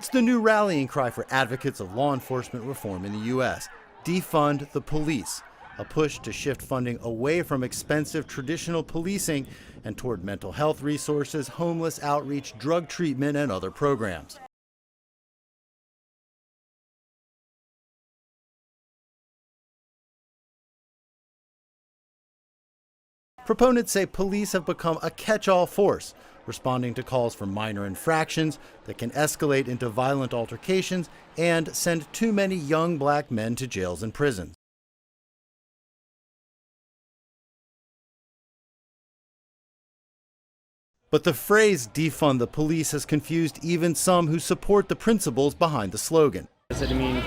It's the new rallying cry for advocates of law enforcement reform in the U.S. Defund the police, a push to shift funding away from expensive traditional policing and toward mental health resources, homeless outreach, drug treatment, and other programs. Proponents say police have become a catch-all force, responding to calls for minor infractions that can escalate into violent altercations and send too many young black men to jails and prisons. But the phrase defund the police has confused even some who support the principles behind the slogan. Does it mean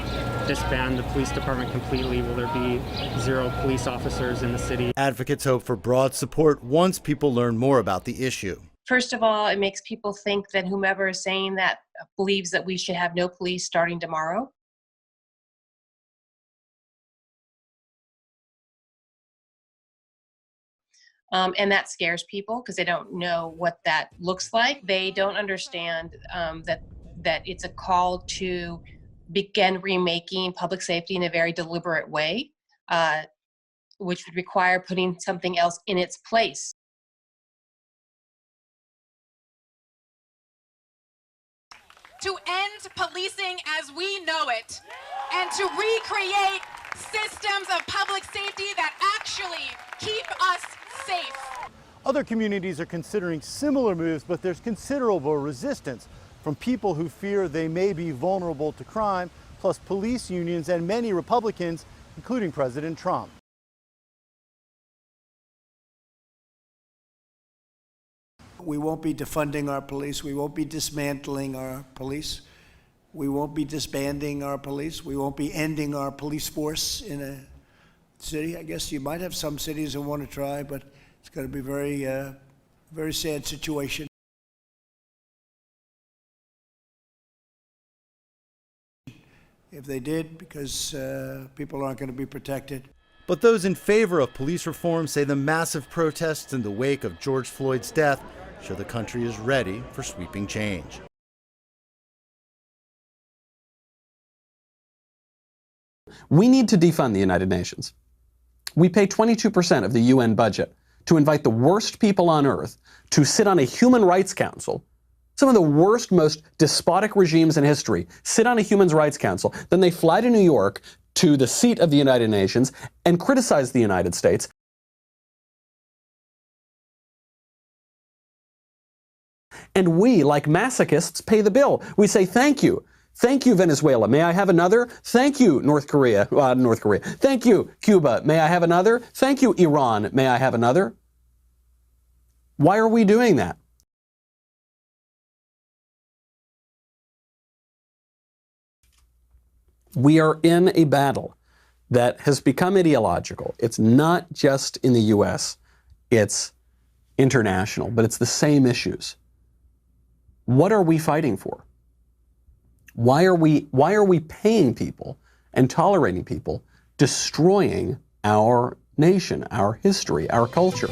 disband the police department completely? Will there be 0 police officers in the city? Advocates hope for broad support once people learn more about the issue. First of all, it makes people think that whomever is saying that believes that we should have no police starting tomorrow. And that scares people because they don't know what that looks like. They don't understand that it's a call to begin remaking public safety in a very deliberate way, which would require putting something else in its place. To end policing as we know it and to recreate systems of public safety that actually keep us safe. Other communities are considering similar moves, but there's considerable resistance from people who fear they may be vulnerable to crime, plus police unions and many Republicans, including President Trump. We won't be defunding our police. We won't be dismantling our police. We won't be disbanding our police. We won't be ending our police force in a city. I guess you might have some cities that want to try, but it's going to be very sad situation. If they did, because people aren't going to be protected. But those in favor of police reform say the massive protests in the wake of George Floyd's death show the country is ready for sweeping change. We need to defund the United Nations. We pay 22% of the UN budget to invite the worst people on earth to sit on a human rights council. Some of the worst, most despotic regimes in history sit on a human rights council. Then they fly to New York, to the seat of the United Nations, and criticize the United States. And we, like masochists, pay the bill. We say, thank you. Thank you, Venezuela. May I have another? Thank you, North Korea. Thank you, Cuba. May I have another? Thank you, Iran. May I have another? Why are we doing that? We are in a battle that has become ideological. It's not just in the U.S., it's international, but it's the same issues. What are we fighting for? Why are we paying people and tolerating people destroying our nation, our history, our culture?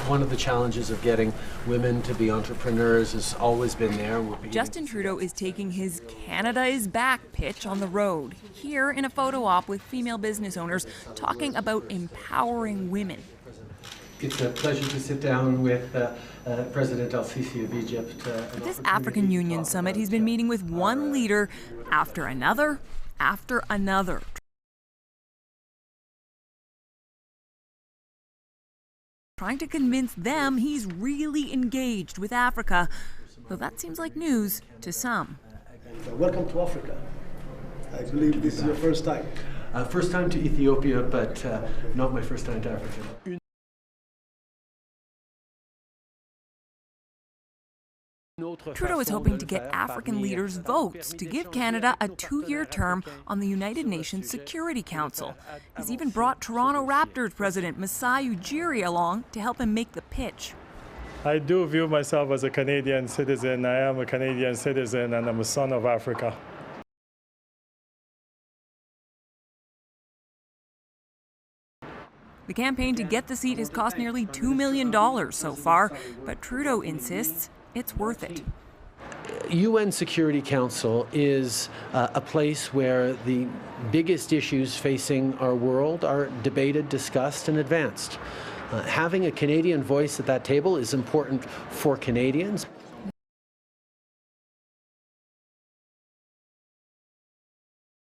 One of the challenges of getting women to be entrepreneurs has always been there. Justin Trudeau is taking his Canada is back pitch on the road, here in a photo op with female business owners talking about empowering women. It's a pleasure to sit down with President al-Sisi of Egypt. At this African Union summit, he's been meeting with one leader after another, trying to convince them he's really engaged with Africa, though that seems like news to some. Welcome to Africa. I believe this is your first time. First time to Ethiopia, but not my first time to Africa. Trudeau is hoping to get African leaders' votes to give Canada a 2-year term on the United Nations Security Council. He's even brought Toronto Raptors president Masai Ujiri along to help him make the pitch. I do view myself as a Canadian citizen. I am a Canadian citizen and I'm a son of Africa. The campaign to get the seat has cost nearly $2 million so far, but Trudeau insists it's worth it. UN Security Council is a place where the biggest issues facing our world are debated, discussed, and advanced. Having a Canadian voice at that table is important for Canadians.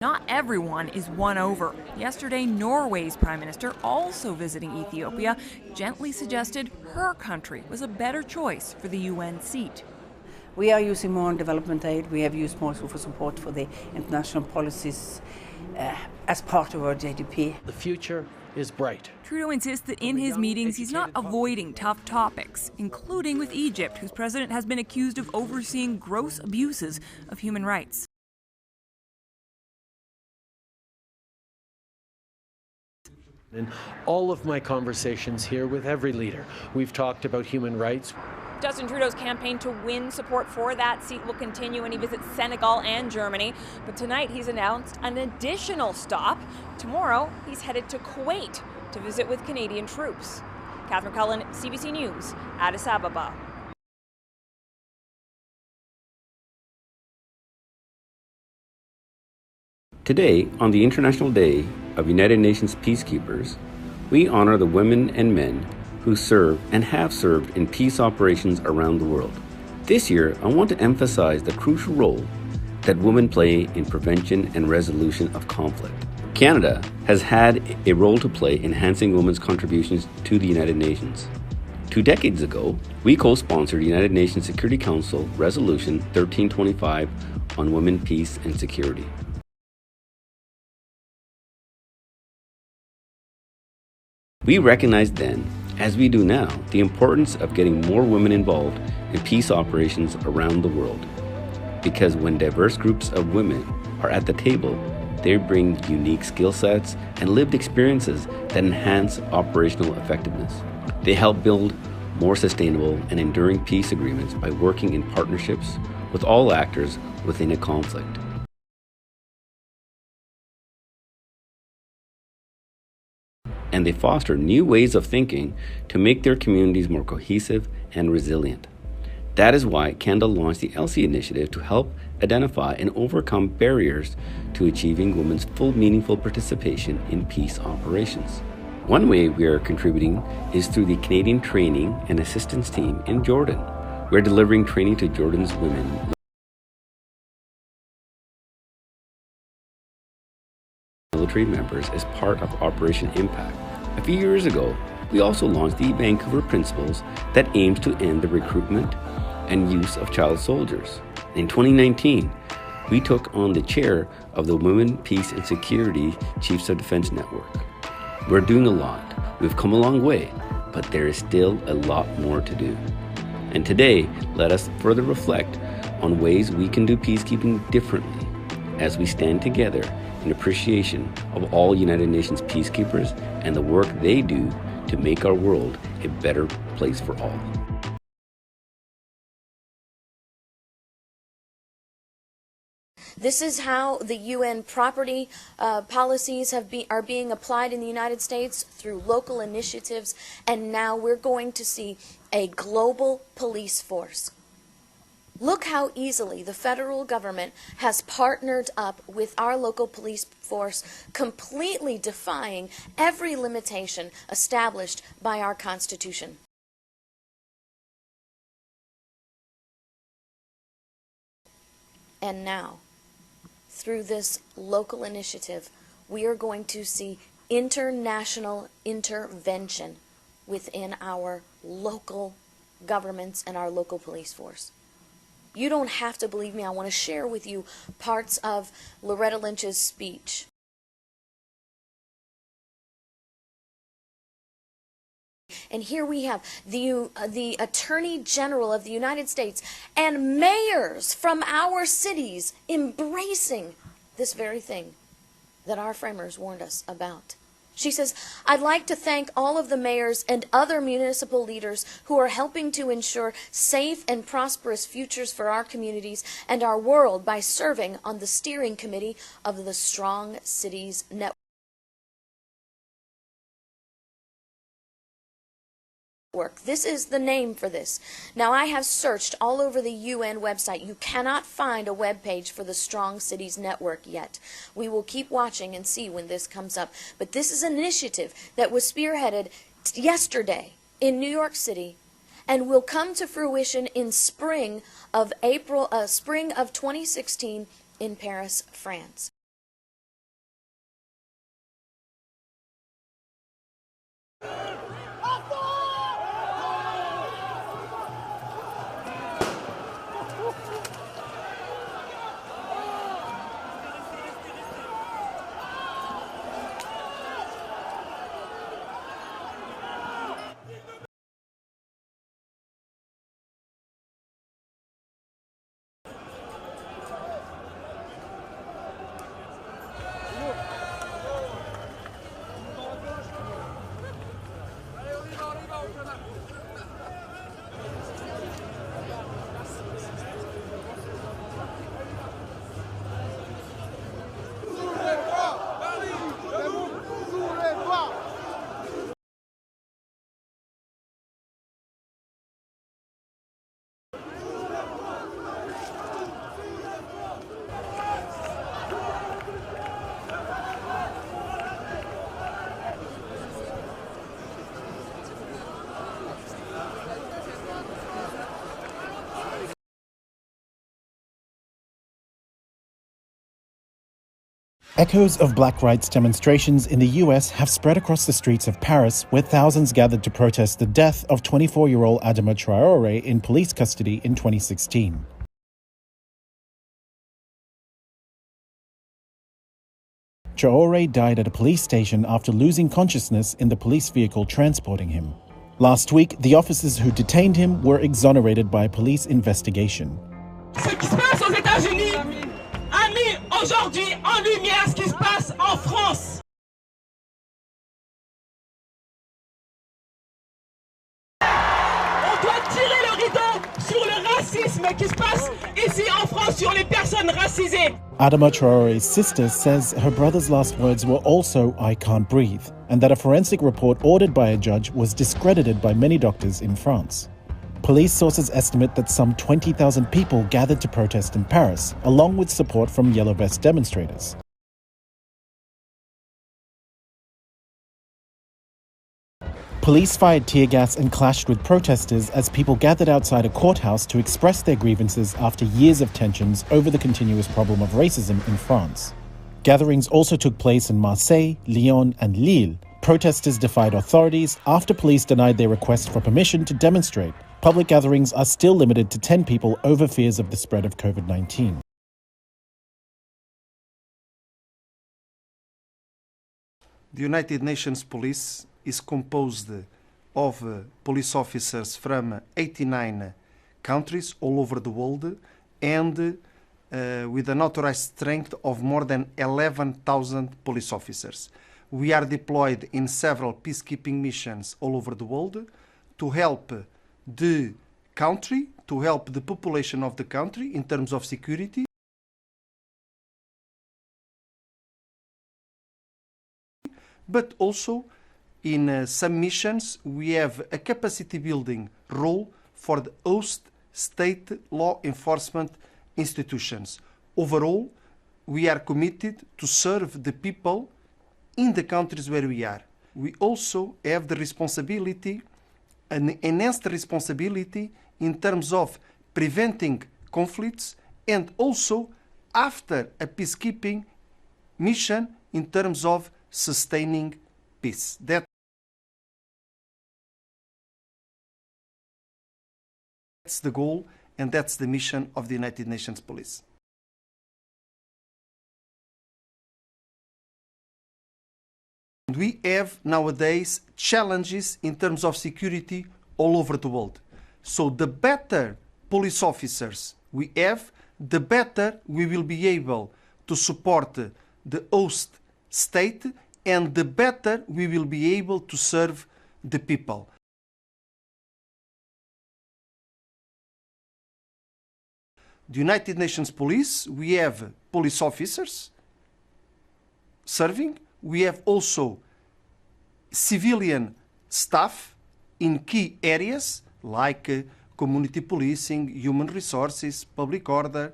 Not everyone is won over. Yesterday, Norway's Prime Minister, also visiting Ethiopia, gently suggested her country was a better choice for the UN seat. We are using more on development aid. We have used more for support for the international policies as part of our GDP. The future is bright. Trudeau insists that in his meetings he's not avoiding tough topics, including with Egypt, whose president has been accused of overseeing gross abuses of human rights. In all of my conversations here with every leader, we've talked about human rights. Justin Trudeau's campaign to win support for that seat will continue when he visits Senegal and Germany. But tonight he's announced an additional stop. Tomorrow he's headed to Kuwait to visit with Canadian troops. Catherine Cullen, CBC News, Addis Ababa. Today, on the International Day of United Nations Peacekeepers, we honor the women and men who serve and have served in peace operations around the world. This year, I want to emphasize the crucial role that women play in prevention and resolution of conflict. Canada has had a role to play enhancing women's contributions to the United Nations. 2 decades ago, we co-sponsored United Nations Security Council Resolution 1325 on women, peace, and security. We recognized then, as we do now, the importance of getting more women involved in peace operations around the world. Because when diverse groups of women are at the table, they bring unique skill sets and lived experiences that enhance operational effectiveness. They help build more sustainable and enduring peace agreements by working in partnerships with all actors within a conflict. And they foster new ways of thinking to make their communities more cohesive and resilient. That is why Canada launched the ELSI initiative to help identify and overcome barriers to achieving women's full meaningful participation in peace operations. One way we are contributing is through the Canadian Training and Assistance Team in Jordan. We're delivering training to Jordan's women military members as part of Operation Impact. A few years ago, we also launched the Vancouver Principles that aims to end the recruitment and use of child soldiers. In 2019, we took on the chair of the Women, Peace and Security Chiefs of Defense Network. We're doing a lot. We've come a long way, but there is still a lot more to do. And today, let us further reflect on ways we can do peacekeeping differently as we stand together in appreciation of all United Nations peacekeepers and the work they do to make our world a better place for all. This is how the UN property policies are being applied in the United States through local initiatives, and now we're going to see a global police force. Look how easily the federal government has partnered up with our local police force, completely defying every limitation established by our Constitution. And now, through this local initiative, we are going to see international intervention within our local governments and our local police force. You don't have to believe me. I want to share with you parts of Loretta Lynch's speech. And here we have the Attorney General of the United States and mayors from our cities embracing this very thing that our framers warned us about. She says, I'd like to thank all of the mayors and other municipal leaders who are helping to ensure safe and prosperous futures for our communities and our world by serving on the steering committee of the Strong Cities Network. Network. This is the name for this. Now, I have searched all over the UN website. You cannot find a web page for the Strong Cities Network yet. We will keep watching and see when this comes up. But this is an initiative that was spearheaded yesterday in New York City and will come to fruition in spring of 2016 in Paris, France. Echoes of black rights demonstrations in the US have spread across the streets of Paris, where thousands gathered to protest the death of 24-year-old Adama Traore in police custody in 2016. Traore died at a police station after losing consciousness in the police vehicle transporting him. Last week, the officers who detained him were exonerated by a police investigation. Aujourd'hui, en lumière, ce qui se passe en France. On doit tirer le rideau sur le racisme qui se passe ici en France sur les personnes racisées. Adama Traore's sister says her brother's last words were also "I can't breathe," and that a forensic report ordered by a judge was discredited by many doctors in France. Police sources estimate that some 20,000 people gathered to protest in Paris, along with support from Yellow Vest demonstrators. Police fired tear gas and clashed with protesters as people gathered outside a courthouse to express their grievances after years of tensions over the continuous problem of racism in France. Gatherings also took place in Marseille, Lyon, and Lille. Protesters defied authorities after police denied their request for permission to demonstrate. Public gatherings are still limited to 10 people over fears of the spread of COVID-19. The United Nations Police is composed of police officers from 89 countries all over the world and with an authorized strength of more than 11,000 police officers. We are deployed in several peacekeeping missions all over the world to help the country, to help the population of the country in terms of security. But also in some missions we have a capacity building role for the host state law enforcement institutions. Overall, we are committed to serve the people in the countries where we are. We also have the responsibility, an enhanced responsibility in terms of preventing conflicts and also after a peacekeeping mission in terms of sustaining peace. That's the goal and that's the mission of the United Nations Police. We have nowadays challenges in terms of security all over the world. So the better police officers we have, the better we will be able to support the host state and the better we will be able to serve the people. The United Nations Police, we have police officers serving. We have also civilian staff in key areas like community policing, human resources, public order,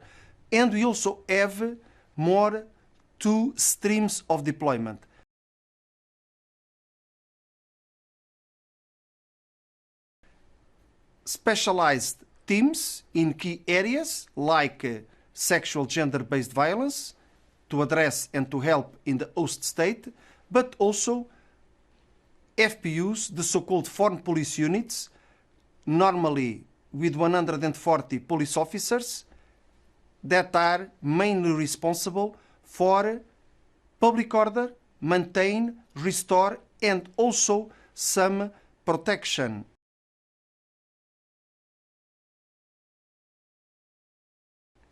and we also have more 2 streams of deployment. Specialized teams in key areas like sexual gender-based violence to address and to help in the host state, but also FPUs, the so-called foreign police units, normally with 140 police officers that are mainly responsible for public order, maintain, restore, and also some protection.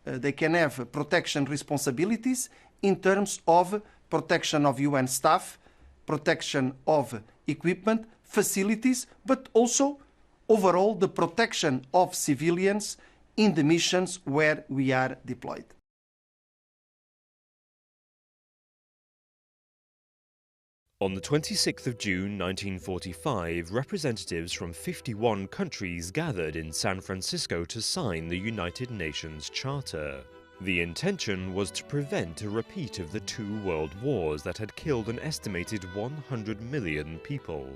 They can have protection responsibilities in terms of protection of UN staff, protection of equipment, facilities, but also overall the protection of civilians in the missions where we are deployed. On the 26th of June 1945, representatives from 51 countries gathered in San Francisco to sign the United Nations Charter. The intention was to prevent a repeat of the 2 world wars that had killed an estimated 100 million people.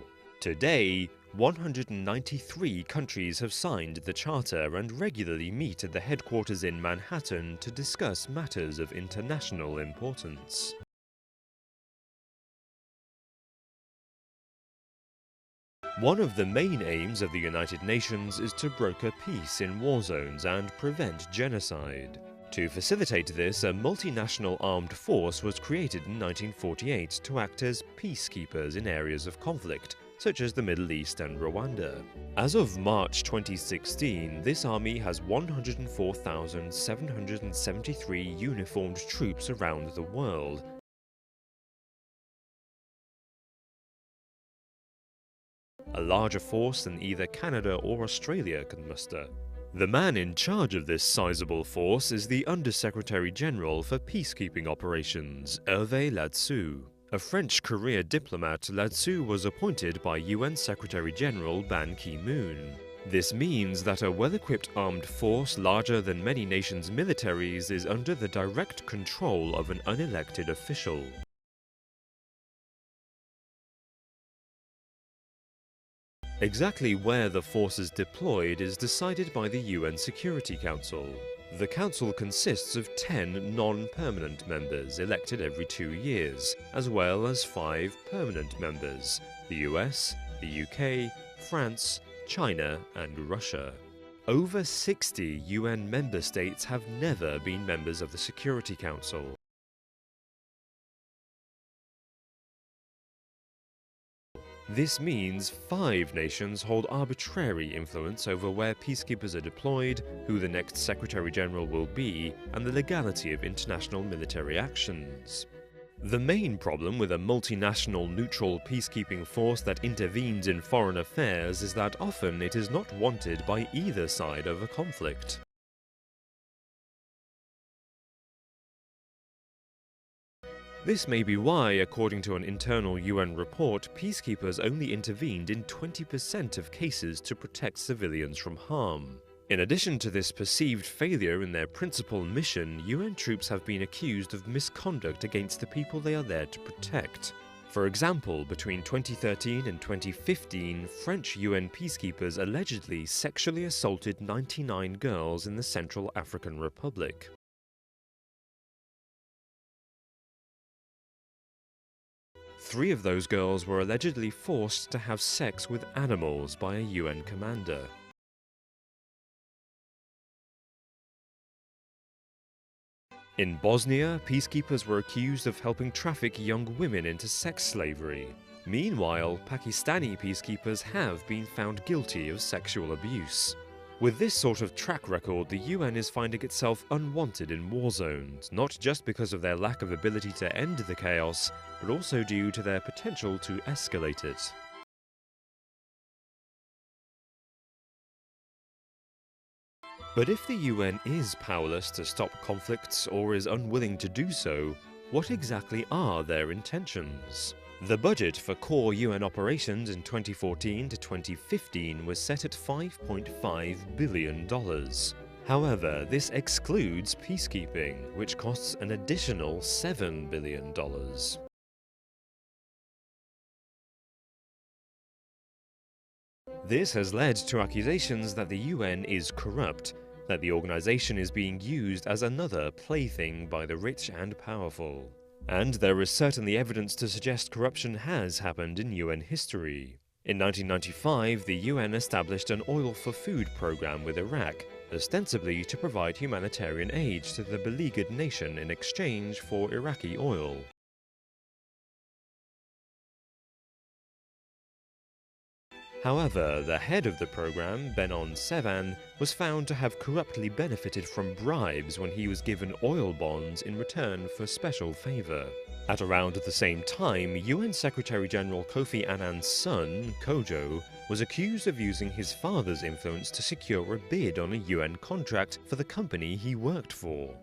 Today, 193 countries have signed the Charter and regularly meet at the headquarters in Manhattan to discuss matters of international importance. One of the main aims of the United Nations is to broker peace in war zones and prevent genocide. To facilitate this, a multinational armed force was created in 1948 to act as peacekeepers in areas of conflict, such as the Middle East and Rwanda. As of March 2016, this army has 104,773 uniformed troops around the world, a larger force than either Canada or Australia can muster. The man in charge of this sizable force is the Under-Secretary General for Peacekeeping Operations, Hervé Ladsous. A French career diplomat, Ladsous was appointed by UN Secretary General Ban Ki-moon. This means that a well-equipped armed force larger than many nations' militaries is under the direct control of an unelected official. Exactly where the force is deployed is decided by the UN Security Council. The Council consists of 10 non-permanent members elected every 2 years, as well as 5 permanent members: the US, the UK, France, China, and Russia. Over 60 UN member states have never been members of the Security Council. This means 5 nations hold arbitrary influence over where peacekeepers are deployed, who the next Secretary General will be, and the legality of international military actions. The main problem with a multinational neutral peacekeeping force that intervenes in foreign affairs is that often it is not wanted by either side of a conflict. This may be why, according to an internal UN report, peacekeepers only intervened in 20% of cases to protect civilians from harm. In addition to this perceived failure in their principal mission, UN troops have been accused of misconduct against the people they are there to protect. For example, between 2013 and 2015, French UN peacekeepers allegedly sexually assaulted 99 girls in the Central African Republic. Three of those girls were allegedly forced to have sex with animals by a UN commander. In Bosnia, peacekeepers were accused of helping traffic young women into sex slavery. Meanwhile, Pakistani peacekeepers have been found guilty of sexual abuse. With this sort of track record, the UN is finding itself unwanted in war zones, not just because of their lack of ability to end the chaos, but also due to their potential to escalate it. But if the UN is powerless to stop conflicts or is unwilling to do so, what exactly are their intentions? The budget for core UN operations in 2014 to 2015 was set at $5.5 billion. However, this excludes peacekeeping, which costs an additional $7 billion. This has led to accusations that the UN is corrupt, that the organization is being used as another plaything by the rich and powerful. And there is certainly evidence to suggest corruption has happened in UN history. In 1995, the UN established an oil for food program with Iraq, ostensibly to provide humanitarian aid to the beleaguered nation in exchange for Iraqi oil. However, the head of the program, Benon Sevan, was found to have corruptly benefited from bribes when he was given oil bonds in return for special favor. At around the same time, UN Secretary-General Kofi Annan's son, Kojo, was accused of using his father's influence to secure a bid on a UN contract for the company he worked for.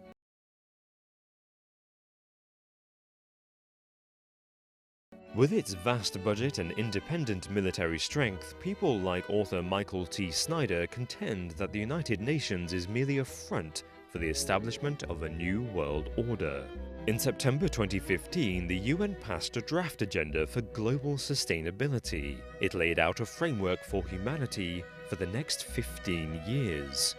With its vast budget and independent military strength, people like author Michael T. Snyder contend that the United Nations is merely a front for the establishment of a new world order. In September 2015, the UN passed a draft agenda for global sustainability. It laid out a framework for humanity for the next 15 years.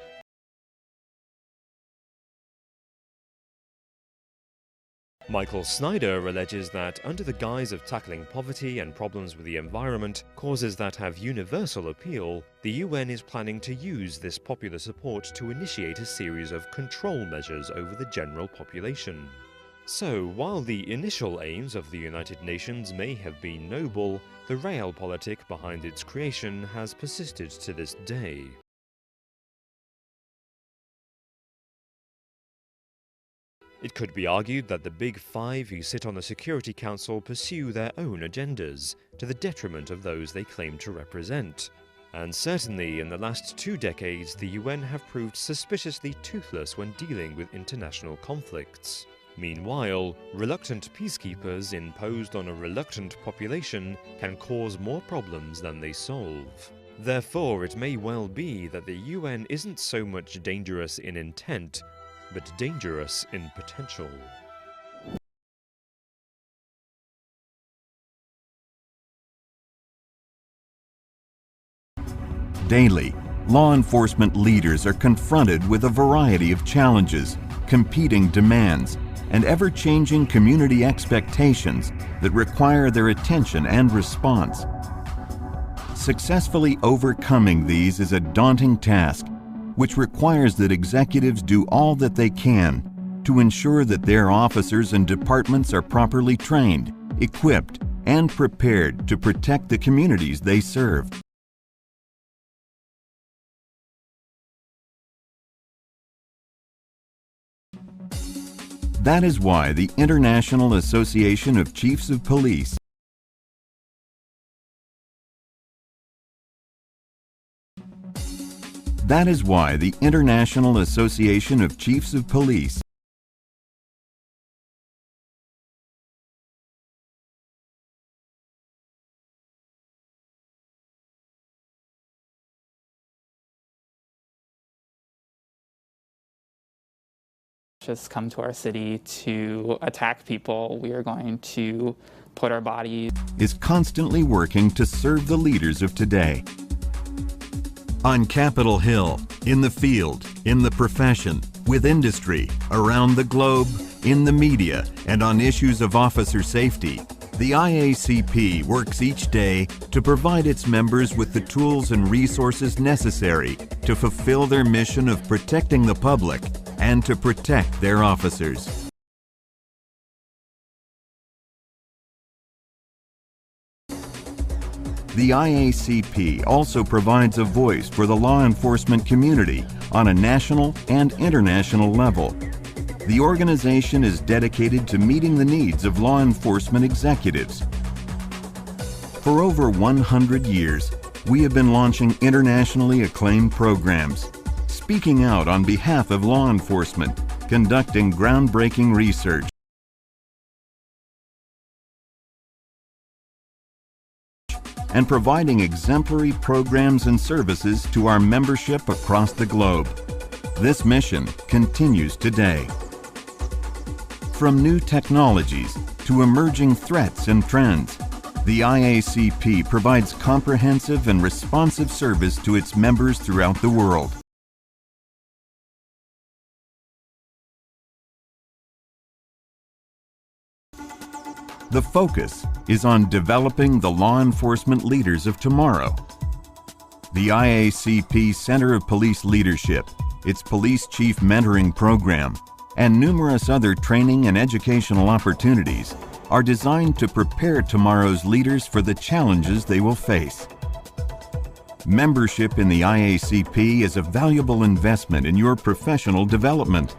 Michael Snyder alleges that, under the guise of tackling poverty and problems with the environment, causes that have universal appeal, the UN is planning to use this popular support to initiate a series of control measures over the general population. So, while the initial aims of the United Nations may have been noble, the realpolitik behind its creation has persisted to this day. It could be argued that the Big Five who sit on the Security Council pursue their own agendas, to the detriment of those they claim to represent. And certainly in the last 2 decades, the UN have proved suspiciously toothless when dealing with international conflicts. Meanwhile, reluctant peacekeepers imposed on a reluctant population can cause more problems than they solve. Therefore, it may well be that the UN isn't so much dangerous in intent, but dangerous in potential. Daily, law enforcement leaders are confronted with a variety of challenges, competing demands, and ever-changing community expectations that require their attention and response. Successfully overcoming these is a daunting task, which requires that executives do all that they can to ensure that their officers and departments are properly trained, equipped, and prepared to protect the communities they serve. That is why the International Association of Chiefs of Police That is why the International Association of Chiefs of Police just come to our city to attack people. We are going to put our bodies is constantly working to serve the leaders of today. On Capitol Hill, in the field, in the profession, with industry, around the globe, in the media, and on issues of officer safety, the IACP works each day to provide its members with the tools and resources necessary to fulfill their mission of protecting the public and to protect their officers. The IACP also provides a voice for the law enforcement community on a national and international level. The organization is dedicated to meeting the needs of law enforcement executives. For over 100 years, we have been launching internationally acclaimed programs, speaking out on behalf of law enforcement, conducting groundbreaking research, and providing exemplary programs and services to our membership across the globe. This mission continues today. From new technologies to emerging threats and trends, the IACP provides comprehensive and responsive service to its members throughout the world. The focus is on developing the law enforcement leaders of tomorrow. The IACP Center of Police Leadership, its Police Chief Mentoring Program, and numerous other training and educational opportunities are designed to prepare tomorrow's leaders for the challenges they will face. Membership in the IACP is a valuable investment in your professional development.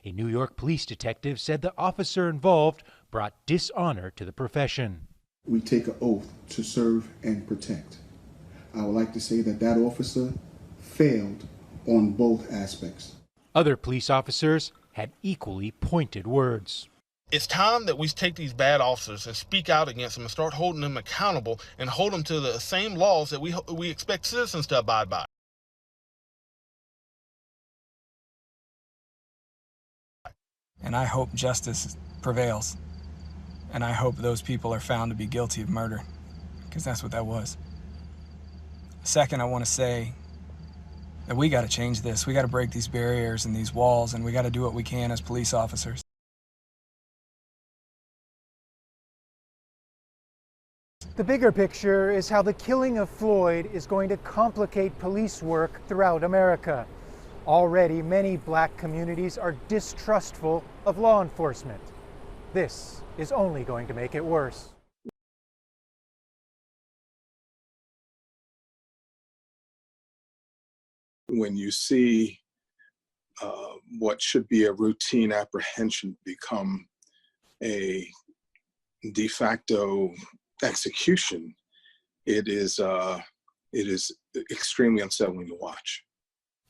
A New York police detective said the officer involved brought dishonor to the profession. We take an oath to serve and protect. I would like to say that that officer failed on both aspects. Other police officers had equally pointed words. It's time that we take these bad officers and speak out against them and start holding them accountable and hold them to the same laws that we expect citizens to abide by. And I hope justice prevails. And I hope those people are found to be guilty of murder, because that's what that was. Second, I want to say that we got to change this. We got to break these barriers and these walls, and we got to do what we can as police officers. The bigger picture is how the killing of Floyd is going to complicate police work throughout America. Already, many black communities are distrustful of law enforcement. This is only going to make it worse. When you see what should be a routine apprehension become a de facto execution, it is extremely unsettling to watch.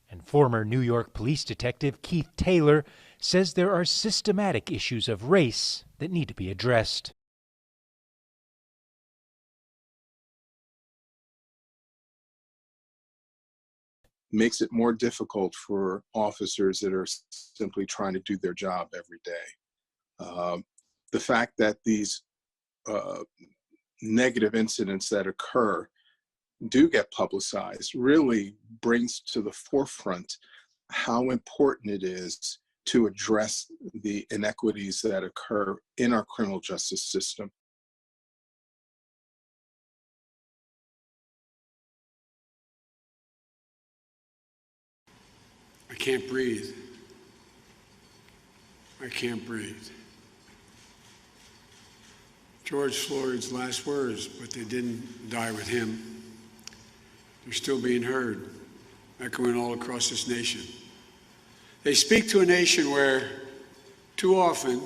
And former New York police detective Keith Taylor says there are systematic issues of race that need to be addressed. Makes it more difficult for officers that are simply trying to do their job every day. The fact that these negative incidents that occur do get publicized really brings to the forefront how important it is to address the inequities that occur in our criminal justice system. I can't breathe. I can't breathe. George Floyd's last words, but they didn't die with him. They're still being heard, echoing all across this nation. They speak to a nation where, too often,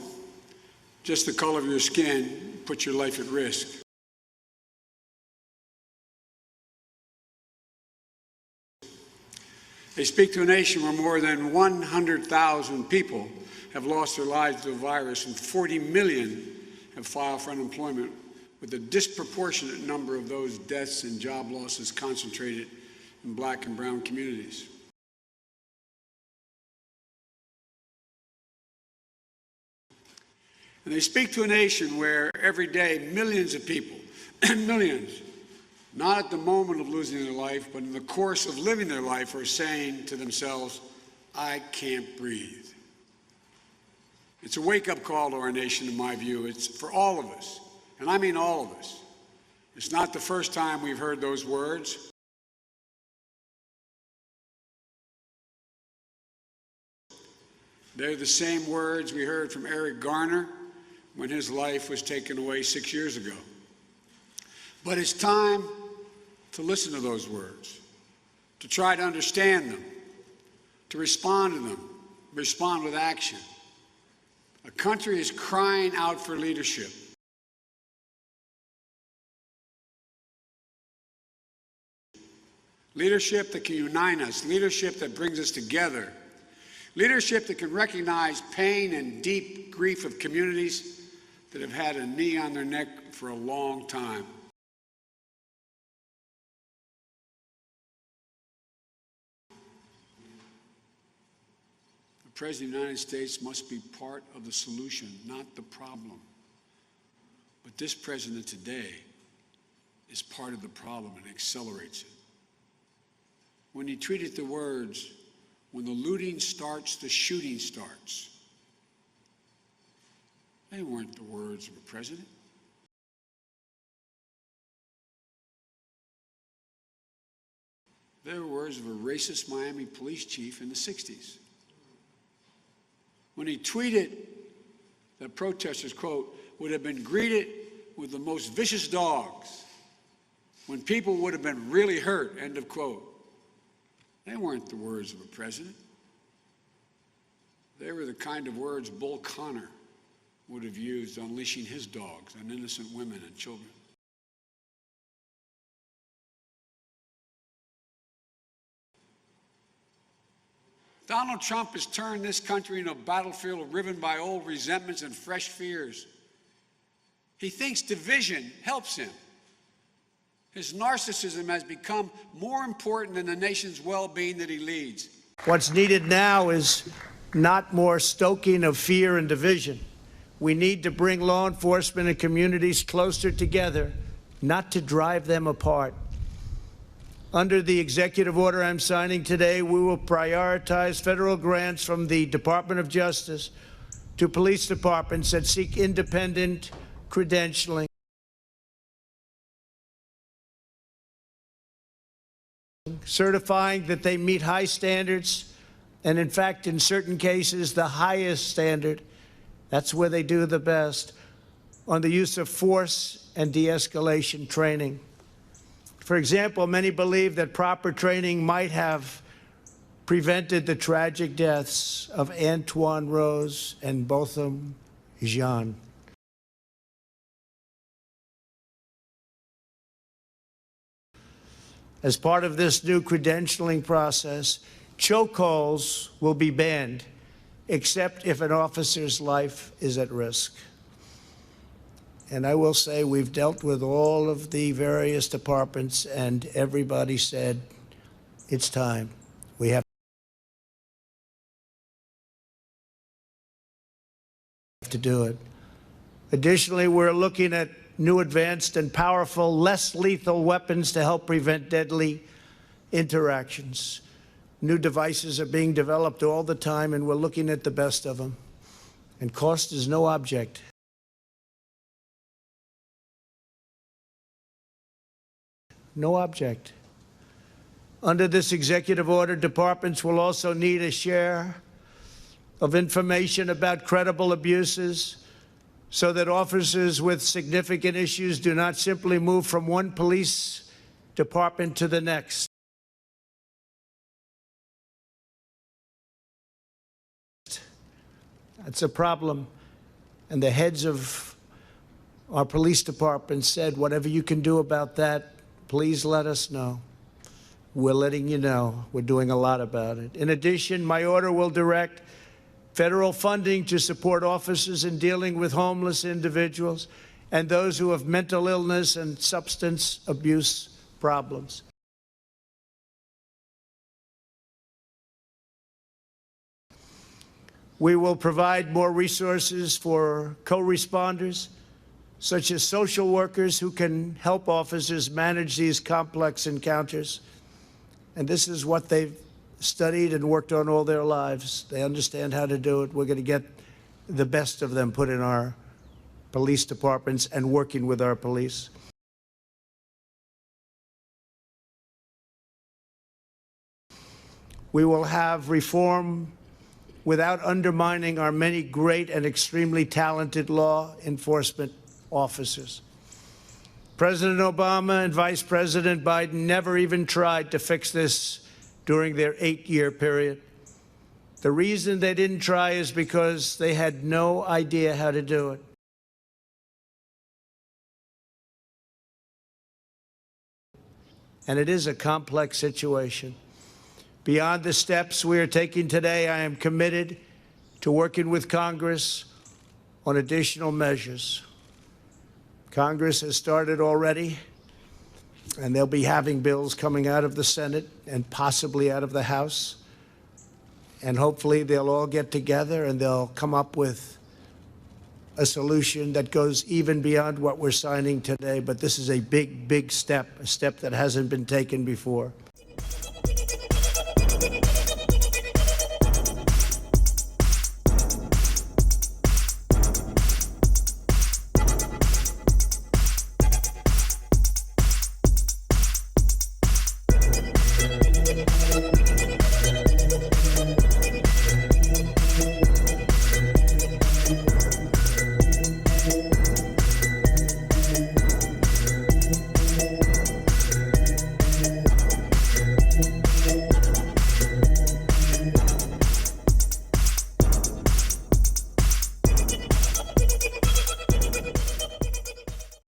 just the color of your skin puts your life at risk. They speak to a nation where more than 100,000 people have lost their lives to the virus and 40 million have filed for unemployment, with a disproportionate number of those deaths and job losses concentrated in black and brown communities. And they speak to a nation where every day millions of people, millions, not at the moment of losing their life, but in the course of living their life, are saying to themselves, I can't breathe. It's a wake-up call to our nation, in my view. It's for all of us, and I mean all of us. It's not the first time we've heard those words. They're the same words we heard from Eric Garner when his life was taken away 6 years ago. But it's time to listen to those words, to try to understand them, to respond to them, respond with action. A country is crying out for leadership. Leadership that can unite us, leadership that brings us together, leadership that can recognize pain and deep grief of communities that have had a knee on their neck for a long time. The President of the United States must be part of the solution, not the problem. But this President today is part of the problem and accelerates it. When he tweeted the words, "When the looting starts, the shooting starts," they weren't the words of a president. They were words of a racist Miami police chief in the 60s. When he tweeted that protesters, quote, would have been greeted with the most vicious dogs, when people would have been really hurt, end of quote. They weren't the words of a president. They were the kind of words Bull Connor would have used unleashing his dogs on innocent women and children. Donald Trump has turned this country into a battlefield riven by old resentments and fresh fears. He thinks division helps him. His narcissism has become more important than the nation's well-being that he leads. What's needed now is not more stoking of fear and division. We need to bring law enforcement and communities closer together, not to drive them apart. Under the executive order I'm signing today, we will prioritize federal grants from the Department of Justice to police departments that seek independent credentialing, certifying that they meet high standards, and in fact, in certain cases, the highest standard. That's where they do the best, on the use of force and de-escalation training. For example, many believe that proper training might have prevented the tragic deaths of Antoine Rose and Botham Jean. As part of this new credentialing process, chokeholds will be banned, except if an officer's life is at risk. And I will say we've dealt with all of the various departments, and everybody said, it's time. We have to do it. Additionally, we're looking at new advanced and powerful, less lethal weapons to help prevent deadly interactions. New devices are being developed all the time, and we're looking at the best of them. And cost is no object. No object. Under this executive order, departments will also need a share of information about credible abuses so that officers with significant issues do not simply move from one police department to the next. That's a problem. And the heads of our police departments said, whatever you can do about that, please let us know. We're letting you know. We're doing a lot about it. In addition, my order will direct federal funding to support officers in dealing with homeless individuals and those who have mental illness and substance abuse problems. We will provide more resources for co-responders, such as social workers who can help officers manage these complex encounters. And this is what they've studied and worked on all their lives. They understand how to do it. We're going to get the best of them put in our police departments and working with our police. We will have reform without undermining our many great and extremely talented law enforcement officers. President Obama and Vice President Biden never even tried to fix this during their 8-year period. The reason they didn't try is because they had no idea how to do it. And it is a complex situation. Beyond the steps we are taking today, I am committed to working with Congress on additional measures. Congress has started already, and they'll be having bills coming out of the Senate and possibly out of the House. And hopefully they'll all get together and they'll come up with a solution that goes even beyond what we're signing today. But this is a big, big step, a step that hasn't been taken before.